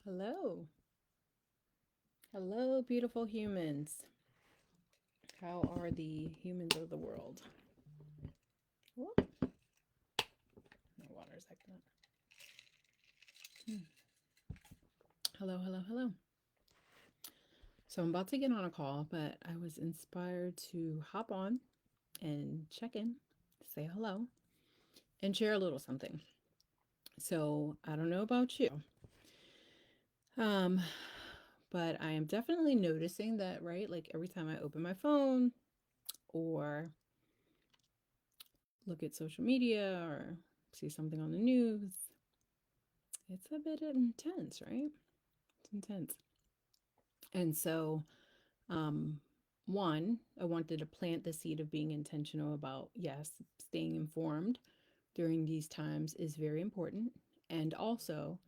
Hello. Hello, beautiful humans. How are the humans of the world? Whoop, my water's acting up. Hmm. Hello, hello, hello. So I'm about to get on a call, but I was inspired to hop on and check in, say hello, and share a little something. So I don't know about you, um, but I am definitely noticing that, right? Like every time I open my phone or look at social media or see something on the news, it's a bit intense, right? It's intense. And so, um, one, I wanted to plant the seed of being intentional about, yes, staying informed during these times is very important. And also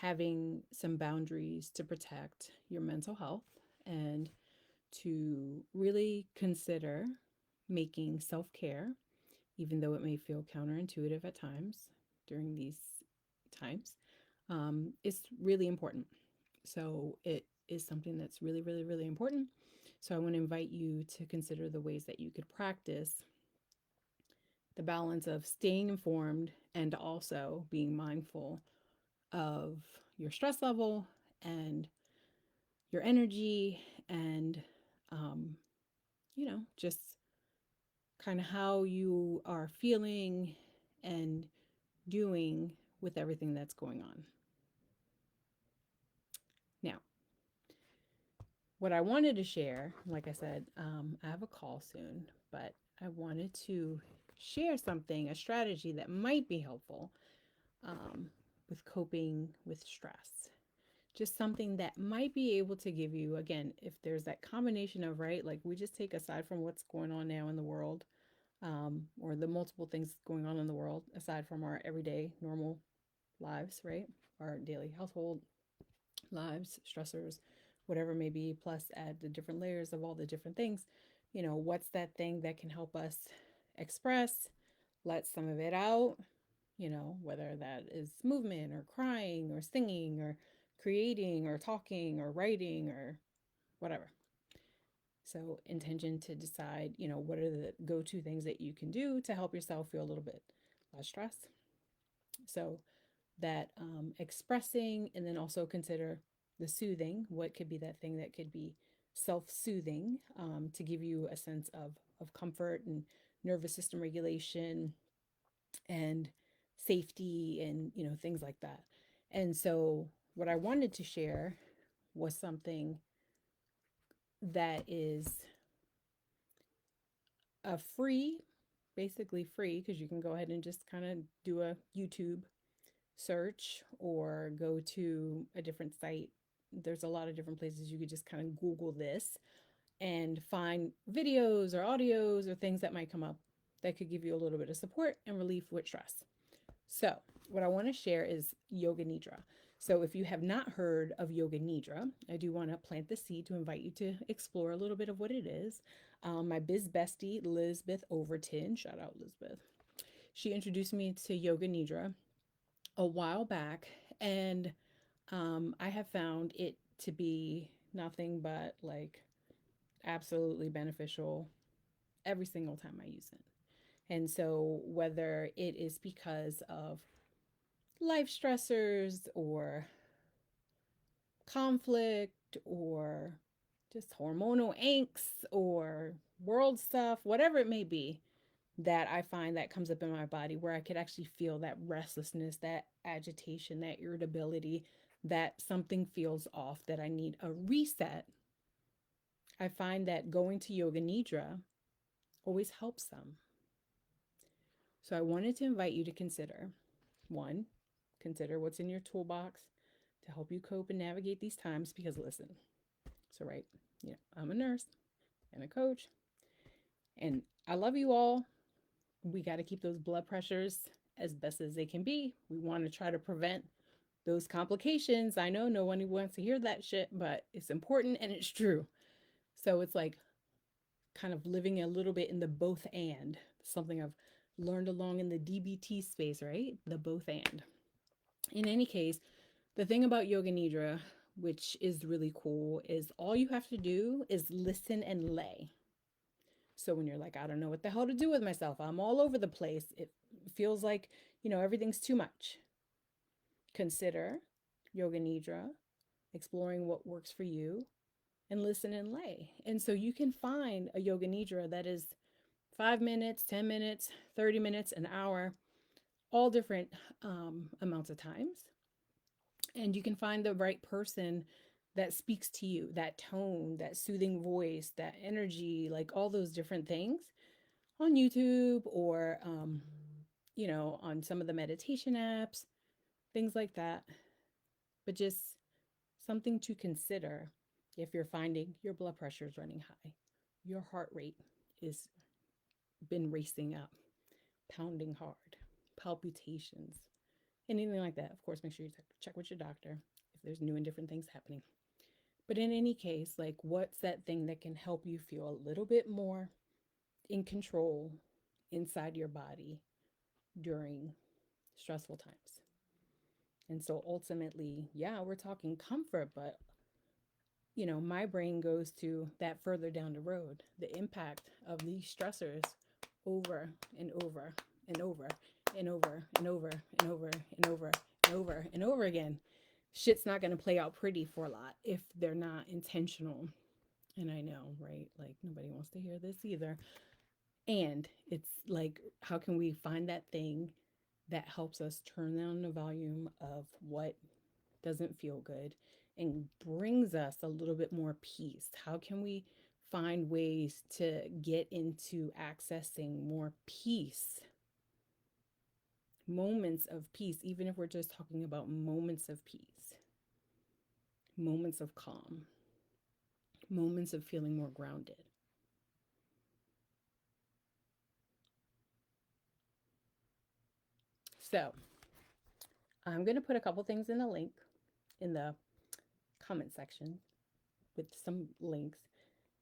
having some boundaries to protect your mental health and to really consider making self care, even though it may feel counterintuitive at times during these times, is really important. So it is something that's really, really, really important. So I want to invite you to consider the ways that you could practice the balance of staying informed and also being mindful of your stress level and your energy and, um, just kind of how you are feeling and doing with everything that's going on. Now, what I wanted to share, like I said, I have a call soon, but I wanted to share something, a strategy that might be helpful um, with coping with stress. Just something that might be able to give you, again, if there's that combination of, right, like we just take aside from what's going on now in the world, or the multiple things going on in the world, aside from our everyday normal lives, right? Our daily household lives, stressors, whatever it may be, plus add the different layers of all the different things. What's that thing that can help us express, let some of it out, whether that is movement or crying or singing or creating or talking or writing or whatever. So, intention to decide, what are the go to things that you can do to help yourself feel a little bit less stressed. So, that expressing, and then also consider the soothing. What could be that thing that could be self-soothing, to give you a sense of comfort and nervous system regulation and safety and things like that. And so what I wanted to share was something that is a free, basically free, because you can go ahead and just kind of do a YouTube search or go to a different site. There's a lot of different places you could just kind of Google this and find videos or audios or things that might come up that could give you a little bit of support and relief with stress. So, what I want to share is Yoga Nidra. So, if you have not heard of Yoga Nidra, I do want to plant the seed to invite you to explore a little bit of what it is. My biz bestie, Lisbeth Overton, shout out Lisbeth, she introduced me to Yoga Nidra a while back, and I have found it to be nothing but like absolutely beneficial every single time I use it. And so, whether it is because of life stressors or conflict or just hormonal angst or world stuff, whatever it may be, that I find that comes up in my body where I could actually feel that restlessness, that agitation, that irritability, that something feels off, that I need a reset. I find that going to Yoga Nidra always helps them. So I wanted to invite you to consider one, consider what's in your toolbox to help you cope and navigate these times because listen, so right, I'm a nurse and a coach and I love you all. We got to keep those blood pressures as best as they can be. We want to try to prevent those complications. I know no one wants to hear that shit, but it's important and it's true. So it's like kind of living a little bit in the both and, something I've learned along in the DBT space, right? The both and. In any case, The thing about Yoga Nidra, which is really cool, is all you have to do is listen and lay. So when you're like, I don't know what the hell to do with myself, I'm all over the place, it feels like, everything's too much. Consider Yoga Nidra, exploring what works for you, and listen and lay. And so you can find a Yoga Nidra that is 5 minutes, 10 minutes, 30 minutes, an hour, all different amounts of times. And you can find the right person that speaks to you, that tone, that soothing voice, that energy, like all those different things on YouTube or, on some of the meditation apps, things like that. But just something to consider if you're finding your blood pressure is running high, your heart rate is been racing up, pounding hard, palpitations, anything like that. Of course, make sure you check with your doctor if there's new and different things happening. But in any case, like, what's that thing that can help you feel a little bit more in control inside your body during stressful times? And so ultimately, yeah, we're talking comfort, but my brain goes to that further down the road, the impact of these stressors over and over and over and over and over and over and over and over and over again. Shit's not going to play out pretty for a lot if they're not intentional. And I know, right? Like, nobody wants to hear this either. And it's like, how can we find that thing that helps us turn down the volume of what doesn't feel good and brings us a little bit more peace? How can we find ways to get into accessing more peace? Moments of peace, even if we're just talking about moments of peace, moments of calm, moments of feeling more grounded. So, I'm going to put a couple things in the link in the comment section with some links.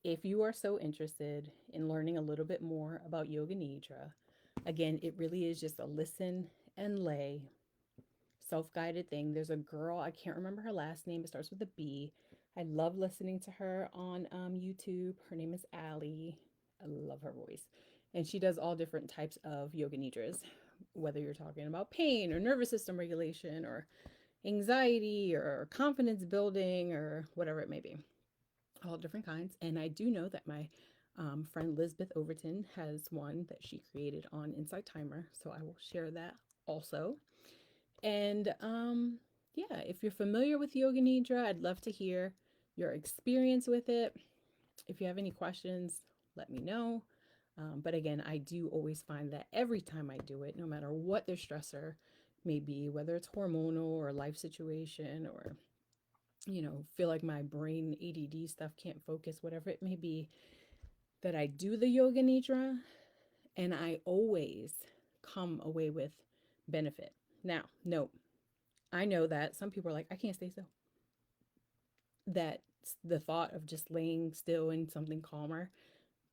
If you are so interested in learning a little bit more about Yoga Nidra, again, it really is just a listen and lay self-guided thing. There's a girl, I can't remember her last name, it starts with a B. I love listening to her on YouTube. Her name is Allie. I love her voice. And she does all different types of Yoga Nidras, whether you're talking about pain or nervous system regulation or anxiety or confidence building or whatever it may be. All different kinds. And I do know that my friend Lisbeth Overton has one that she created on Insight Timer. So I will share that also. And yeah, if you're familiar with Yoga Nidra, I'd love to hear your experience with it. If you have any questions, let me know. But again, I do always find that every time I do it, no matter what the stressor may be, whether it's hormonal or life situation or, feel like my brain ADD stuff can't focus, whatever it may be, that I do the Yoga Nidra and I always come away with benefit. Now, note, I know that some people are like, I can't stay still. That the thought of just laying still in something calmer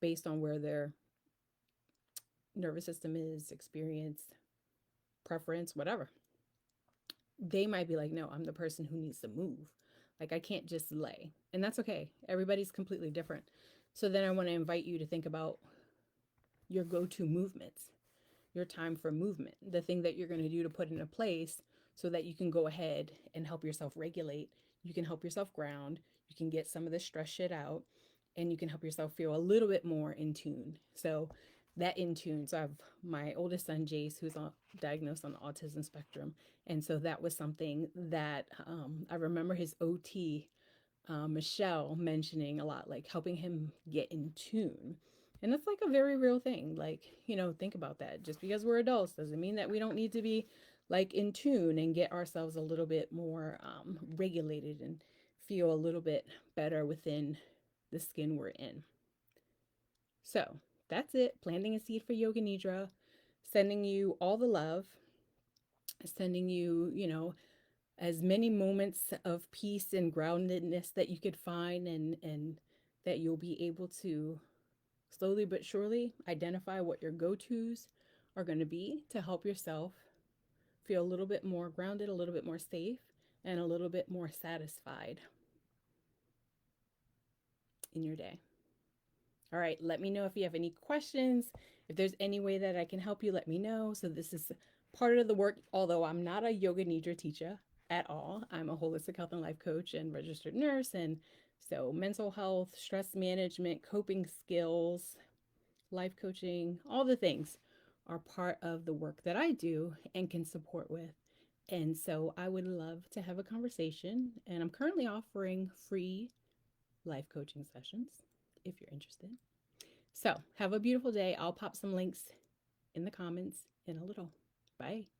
based on where their nervous system is, experience, preference, whatever, they might be like, no, I'm the person who needs to move. Like, I can't just lay. And that's okay. Everybody's completely different. So then I want to invite you to think about your go-to movements, your time for movement, the thing that you're going to do to put into place so that you can go ahead and help yourself regulate. You can help yourself ground. You can get some of the stress shit out and you can help yourself feel a little bit more in tune. So that in tune. So I have my oldest son, Jace, who's diagnosed on the autism spectrum. And so that was something that I remember his OT, Michelle, mentioning a lot, like helping him get in tune. And that's like a very real thing. Like, think about that. Just because we're adults doesn't mean that we don't need to be like in tune and get ourselves a little bit more regulated and feel a little bit better within the skin we're in. So that's it. Planting a seed for Yoga Nidra, sending you all the love, sending you, as many moments of peace and groundedness that you could find and that you'll be able to slowly but surely identify what your go-tos are going to be to help yourself feel a little bit more grounded, a little bit more safe, and a little bit more satisfied in your day. All right, let me know if you have any questions. If there's any way that I can help you, let me know. So, this is part of the work, although I'm not a yoga nidra teacher at all. I'm a holistic health and life coach and registered nurse. And so, mental health, stress management, coping skills, life coaching, all the things are part of the work that I do and can support with. And so, I would love to have a conversation. And I'm currently offering free life coaching sessions if you're interested. So, have a beautiful day. I'll pop some links in the comments in a little. Bye.